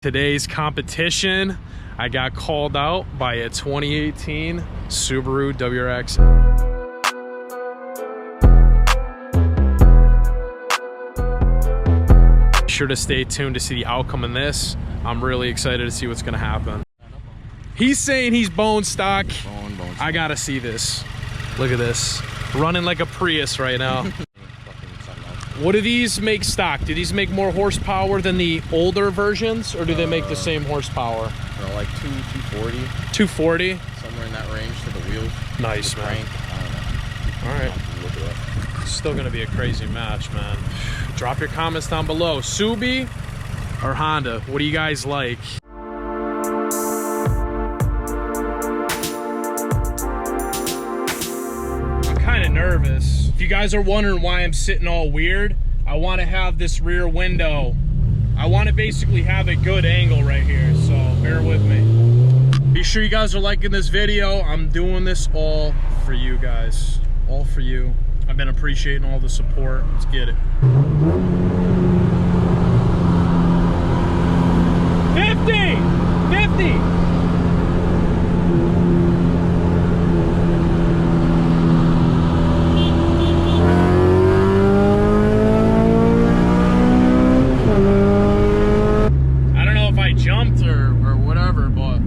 Today's competition, I got called out by a 2018 Subaru WRX. Be sure to stay tuned to see the outcome in this. I'm really excited to see what's gonna happen. He's saying he's bone stock. Bone stock. I gotta see this. Look at this. Running like a Prius right now. What do these make stock? Do these make more horsepower than the older versions, or do they make the same horsepower? Like 240. 240? Somewhere in that range to the wheels. Nice, man. Crank. I don't know. All right. Look it up. It's still gonna be a crazy match, man. Drop your comments down below. Subi or Honda? What do you guys like? I'm kind of nervous. If you guys are wondering why I'm sitting all weird, I want to have this rear window. I want to basically have a good angle right here, so bear with me. Be sure you guys are liking this video. I'm doing this all for you guys. All for you. I've been appreciating all the support. Let's get it. 50! 50! Jumped or whatever, but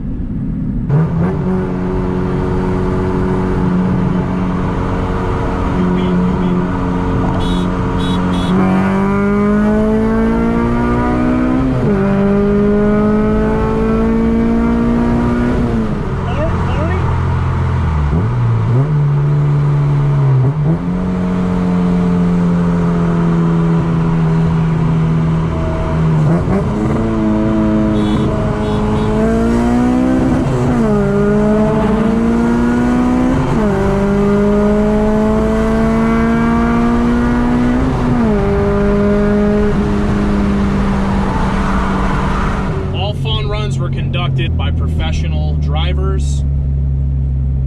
were conducted by professional drivers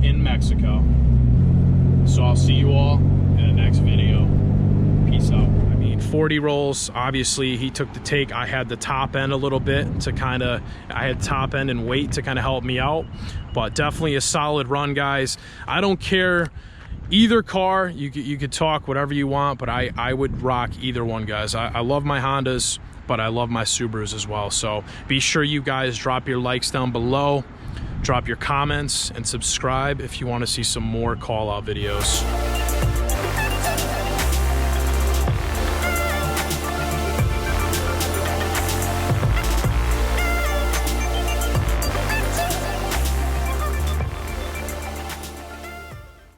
in Mexico. So I'll see you all in the next video. Peace out. I mean, 40 rolls, obviously he took the take. I had the top end a little bit to I had top end and weight to kind of help me out, but definitely a solid run, guys. I don't care either car, you could talk whatever you want, but I would rock either one, guys. I love my Hondas, but I love my Subarus as well. So be sure you guys drop your likes down below, drop your comments, and subscribe if you want to see some more call out videos.